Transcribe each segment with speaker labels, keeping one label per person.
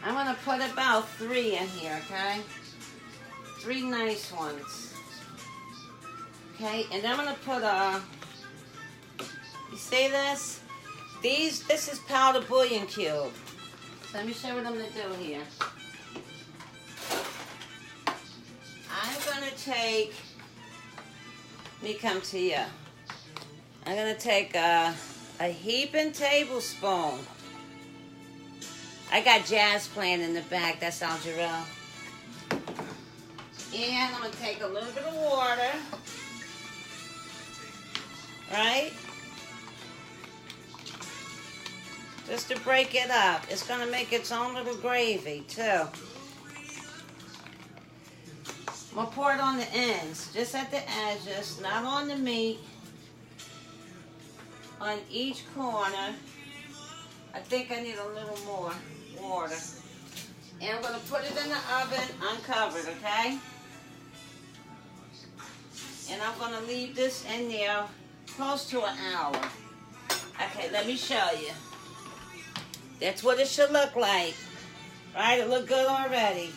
Speaker 1: I'm gonna put about 3 in here, okay? 3 nice ones. Okay, and then I'm gonna put you see this? This is powdered bouillon cube. So let me show you what I'm gonna do here. I'm gonna take, let me come to you. I'm gonna take a heaping tablespoon. I got jazz playing in the back, that's Algerelle. And I'm gonna take a little bit of water, right? Just to break it up. It's gonna make its own little gravy too. I'm gonna pour it on the ends, just at the edges, not on the meat. On each corner. I think I need a little more water. And I'm gonna put it in the oven uncovered, okay? And I'm gonna leave this in there close to an hour. Okay, let me show you. That's what it should look like. Right, it look good already.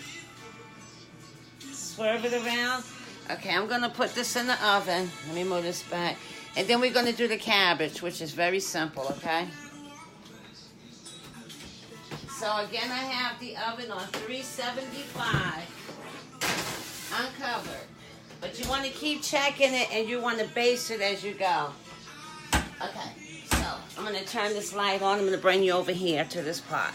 Speaker 1: Swerve it around. Okay, I'm gonna put this in the oven. Let me move this back. And then we're gonna do the cabbage, which is very simple, okay? So again, I have the oven on 375, uncovered. But you wanna keep checking it and you wanna baste it as you go. Okay, so I'm gonna turn this light on. I'm gonna bring you over here to this pot.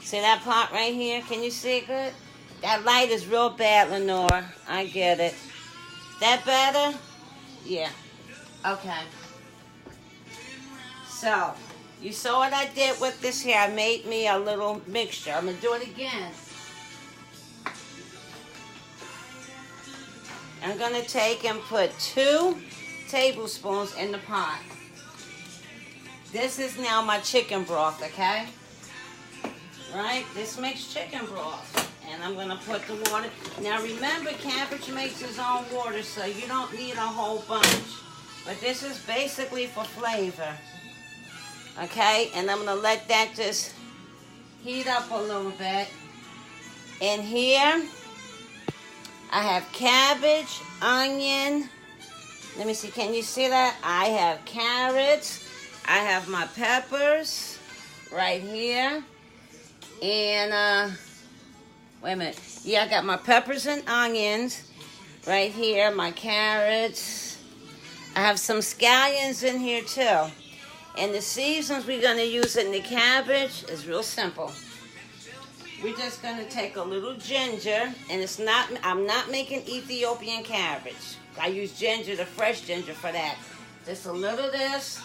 Speaker 1: See that pot right here? Can you see it good? That light is real bad, Lenore. I get it. That better? Yeah. Okay. So, you saw what I did with this here. I made me a little mixture. I'm going to do it again. I'm going to take and put 2 tablespoons in the pot. This is now my chicken broth, okay? Right? This makes chicken broth. And I'm going to put the water. Now remember, cabbage makes its own water, so you don't need a whole bunch. But this is basically for flavor. Okay? And I'm going to let that just heat up a little bit. And here, I have cabbage, onion. Let me see. Can you see that? I have carrots. I have my peppers right here. And, wait a minute. Yeah, I got my peppers and onions right here, my carrots. I have some scallions in here too. And the seasons we're going to use in the cabbage is real simple. We're just going to take a little ginger, and it's not, I'm not making Ethiopian cabbage. I use ginger, the fresh ginger for that. Just a little of this,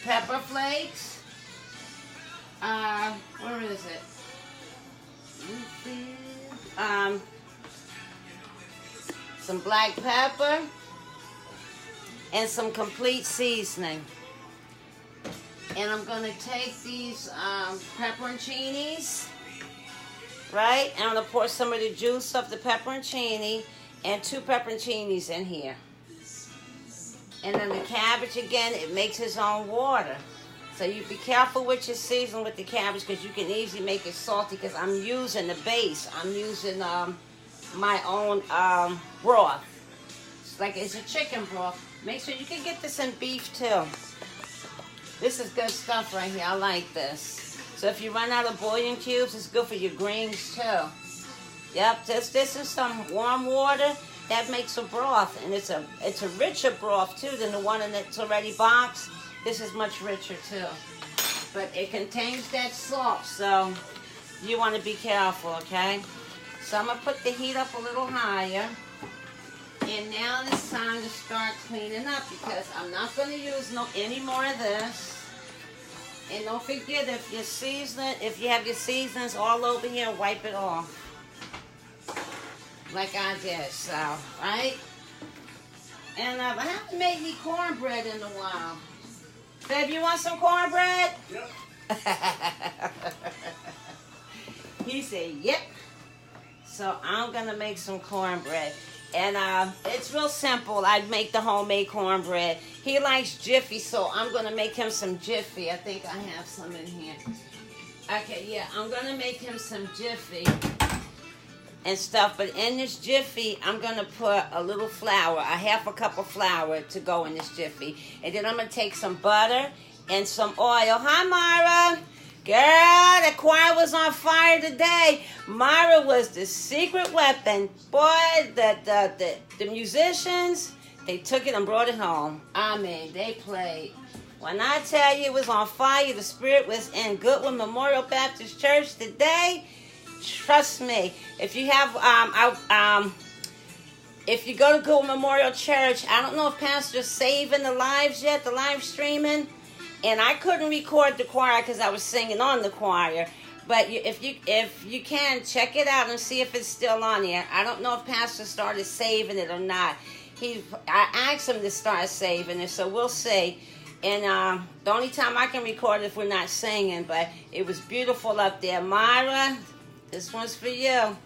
Speaker 1: pepper flakes. Where is it? Some black pepper and some complete seasoning. And I'm going to take these pepperoncinis, right? And I'm going to pour some of the juice of the pepperoncini and 2 pepperoncinis in here. And then the cabbage, again, it makes its own water. So you be careful with your seasoning with the cabbage because you can easily make it salty because I'm using the base. I'm using my own broth. It's a chicken broth. Make sure you can get this in beef too. This is good stuff right here. I like this. So if you run out of bouillon cubes, it's good for your greens too. Yep, this is some warm water that makes a broth, and it's a richer broth too than the one that's already boxed. This is much richer too. But it contains that salt, so you want to be careful, okay? So I'm going to put the heat up a little higher. And now it's time to start cleaning up because I'm not going to use any more of this. And don't forget, if you have your seasonings all over here, wipe it off. Like I did, so, right? And I haven't made any cornbread in a while. Babe, you want some cornbread? Yep. He said, yep. So I'm going to make some cornbread. And it's real simple. I make the homemade cornbread. He likes Jiffy, so I'm going to make him some Jiffy. I think I have some in here. Okay, yeah, I'm gonna make him some Jiffy and stuff, but in this Jiffy, I'm gonna put a little flour, a half a cup of flour to go in this Jiffy. And then I'm gonna take some butter and some oil. Hi, Myra. Girl, the choir was on fire today. Myra was the secret weapon. Boy, the musicians, they took it and brought it home. I mean, they played. When I tell you it was on fire, the spirit was in Goodwin Memorial Baptist Church today. Trust me. If you have, if you go to Goodwin Memorial Church, I don't know if Pastor's saving the lives yet, the live streaming. And I couldn't record the choir because I was singing on the choir. But if you can, check it out and see if it's still on there. I don't know if Pastor started saving it or not. I asked him to start saving it, so we'll see. And the only time I can record it if we're not singing. But it was beautiful up there. Myra, this one's for you.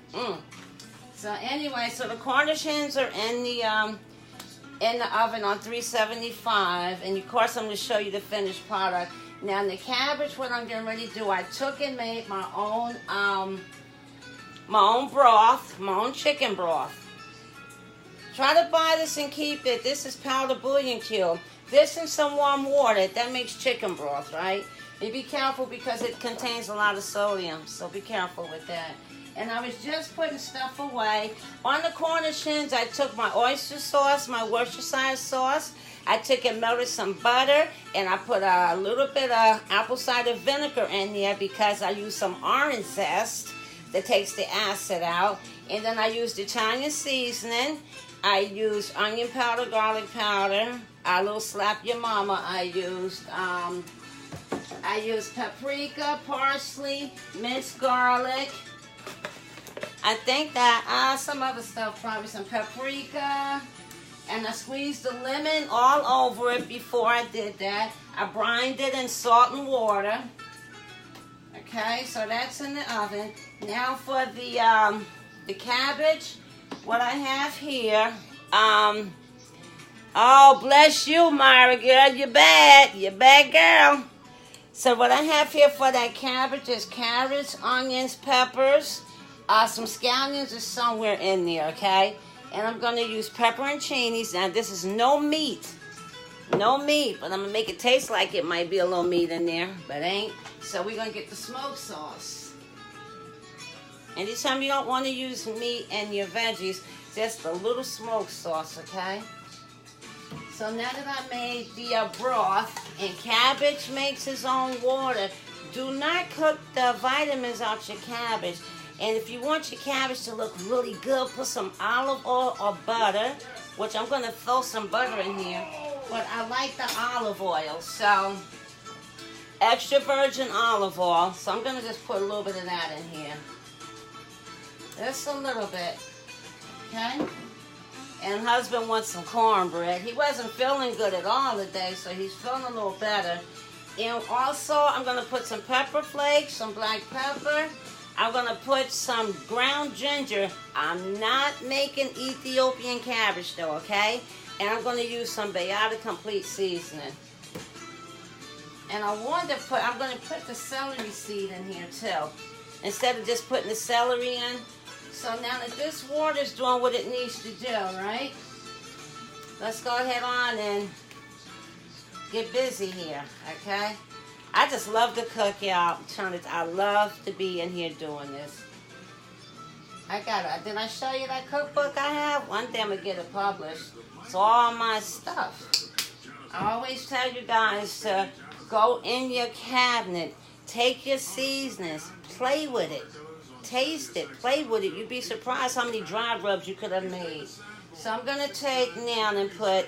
Speaker 1: So anyway, so the Cornish hens are in the oven on 375, and of course I'm going to show you the finished product. Now in the cabbage, what I'm getting ready to do, I took and made my own broth, my own chicken broth. Try to buy this and keep it. This is powder bouillon cube. This and some warm water, that makes chicken broth, right? And be careful because it contains a lot of sodium, so be careful with that. And I was just putting stuff away. On the Cornish hens, I took my oyster sauce, my Worcestershire sauce. I took and melted some butter, and I put a little bit of apple cider vinegar in there because I used some orange zest that takes the acid out. And then I used Italian seasoning. I used onion powder, garlic powder, a little slap your mama. I used paprika, parsley, minced garlic. I think that some other stuff, probably some paprika, and I squeezed the lemon all over it before I did that. I brined it in salt and water. Okay, so that's in the oven. Now for the cabbage, what I have here, oh, bless you, Myra, girl, you're bad girl. So what I have here for that cabbage is carrots, onions, peppers, some scallions is somewhere in there, okay? And I'm going to use pepperoncinis. Now, this is no meat, but I'm going to make it taste like it might be a little meat in there, but ain't. So we're going to get the smoked sauce. Anytime you don't want to use meat in your veggies, just a little smoked sauce, okay? So now that I made the broth, and cabbage makes its own water, do not cook the vitamins out your cabbage. And if you want your cabbage to look really good, put some olive oil or butter, which I'm going to throw some butter in here. But I like the olive oil, so extra virgin olive oil. So I'm going to just put a little bit of that in here. Just a little bit, okay? And husband wants some cornbread. He wasn't feeling good at all today, so he's feeling a little better. And also, I'm going to put some pepper flakes, some black pepper. I'm going to put some ground ginger. I'm not making Ethiopian cabbage though, okay? And I'm going to use some Bayada Complete seasoning. And I'm going to put the celery seed in here too, instead of just putting the celery in. So now that this water's doing what it needs to do, right? Let's go ahead on and get busy here, okay? I just love to cook, y'all. I love to be in here doing this. Did I show you that cookbook I have? One day I'm going to get it published. It's all my stuff. I always tell you guys to go in your cabinet, take your seasonings, play with it. Taste it, play with it. You'd be surprised how many dry rubs you could have made. So I'm going to take now and put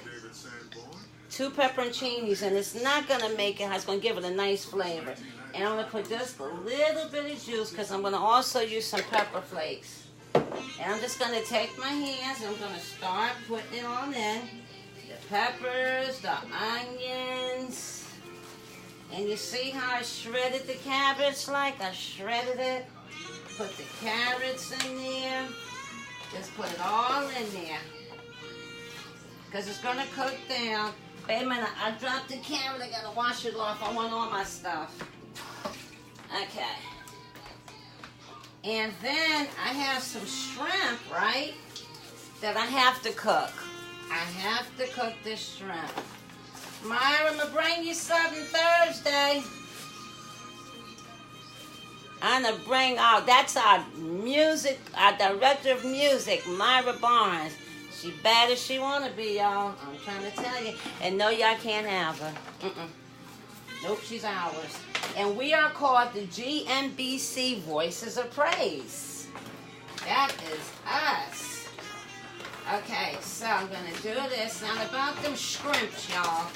Speaker 1: 2 pepperoncinis, and it's not going to make it, it's going to give it a nice flavor. And I'm going to put just a little bit of juice because I'm going to also use some pepper flakes. And I'm just going to take my hands and I'm going to start putting it all in. The peppers, the onions. And you see how I shredded the cabbage like? I shredded it. Put the carrots in there. Just put it all in there. Because it's going to cook down. Wait a minute, I dropped the carrot. I got to wash it off. I want all my stuff. Okay. And then I have some shrimp, right, that I have to cook. I have to cook this shrimp. Myra, I'm going to bring you something Thursday. I'm going to bring out, that's our director of music, Myra Barnes. She bad as she want to be, y'all. I'm trying to tell you. And no, y'all can't have her. Nope, she's ours. And we are called the GMBC Voices of Praise. That is us. Okay, so I'm going to do this. Now about them shrimps, y'all.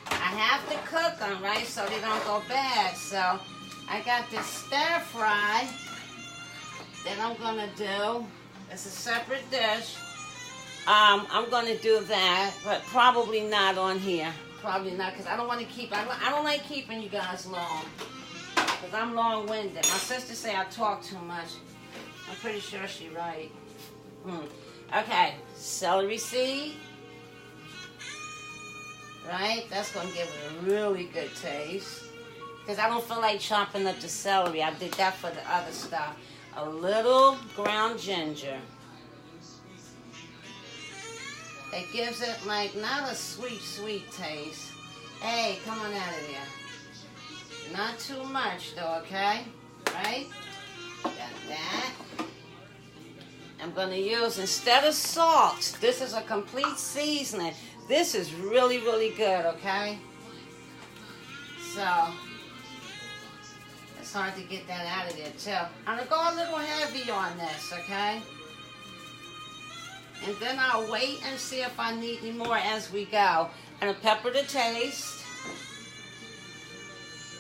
Speaker 1: I have to cook them, right, so they don't go bad. So I got this stir fry that I'm going to do. It's a separate dish. I'm going to do that, but probably not on here. Probably not, because I don't want to keep, I don't like keeping you guys long, because I'm long-winded. My sister say I talk too much. I'm pretty sure she's right. Okay, celery seed. Right, that's going to give it a really good taste. Because I don't feel like chopping up the celery. I did that for the other stuff. A little ground ginger. It gives it like not a sweet, sweet taste. Hey, come on out of there. Not too much though, okay? Right? Got that. I'm going to use, instead of salt, this is a complete seasoning. This is really, really good, okay? So, it's hard to get that out of there too. I'm going to go a little heavy on this, okay? And then I'll wait and see if I need any more as we go. And pepper to taste.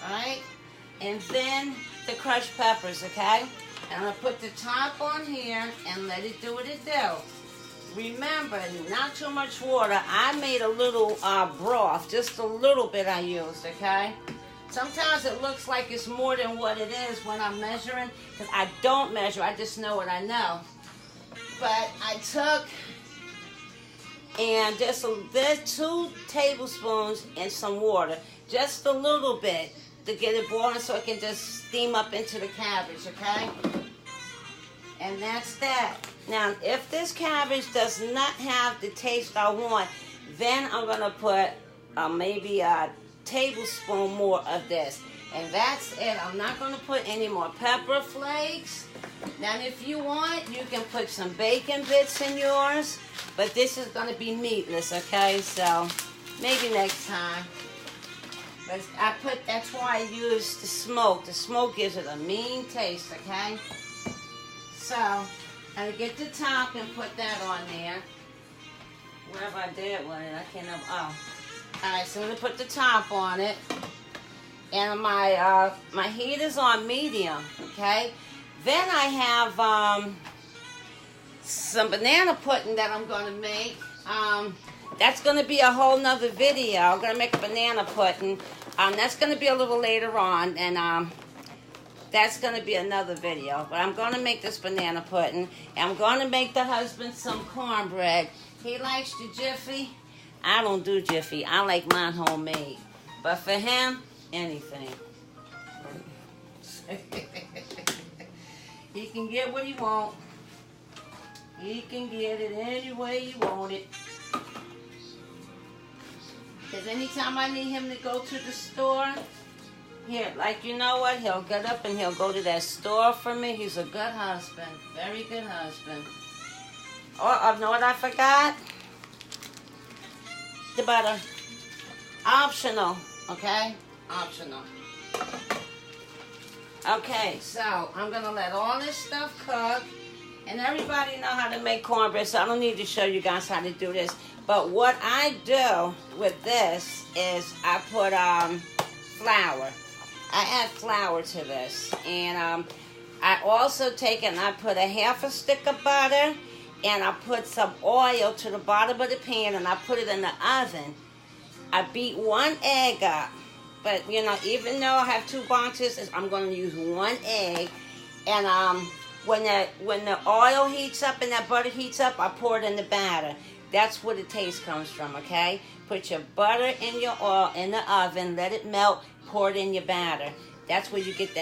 Speaker 1: Right? And then the crushed peppers, okay? And I'm going to put the top on here and let it do what it do. Remember, not too much water. I made a little broth. Just a little bit I used, okay? Sometimes it looks like it's more than what it is when I'm measuring. Because I don't measure. I just know what I know. But I took and just 2 tablespoons and some water, just a little bit to get it boiling so it can just steam up into the cabbage, okay? And that's that. Now, if this cabbage does not have the taste I want, then I'm going to put maybe a tablespoon more of this. And that's it. I'm not going to put any more pepper flakes. Now, if you want, you can put some bacon bits in yours. But this is going to be meatless, okay? So, maybe next time. But that's why I use the smoke. The smoke gives it a mean taste, okay? So, I'm going to get the top and put that on there. Wherever I did with it, I can't have, oh. Alright, so I'm going to put the top on it. And my heat is on medium, okay? Then I have some banana pudding that I'm going to make. That's going to be a whole nother video. I'm going to make a banana pudding. That's going to be a little later on, and that's going to be another video. But I'm going to make this banana pudding. And I'm going to make the husband some cornbread. He likes the Jiffy. I don't do Jiffy. I like mine homemade. But for him, anything. He can get what he wants. He can get it any way you want it. Because anytime I need him to go to the store, here, like, you know what? He'll get up and he'll go to that store for me. He's a good husband. Very good husband. Oh, know what I forgot? The butter. Optional, okay? Optional. Okay, so I'm going to let all this stuff cook. And everybody know how to make cornbread, so I don't need to show you guys how to do this. But what I do with this is I put flour. I add flour to this. And I also take it and I put a half a stick of butter. And I put some oil to the bottom of the pan and I put it in the oven. I beat 1 egg up. But, you know, even though I have 2 bunches, I'm going to use 1 egg. And when the oil heats up and that butter heats up, I pour it in the batter. That's where the taste comes from, okay? Put your butter in your oil in the oven, let it melt, pour it in your batter. That's where you get that.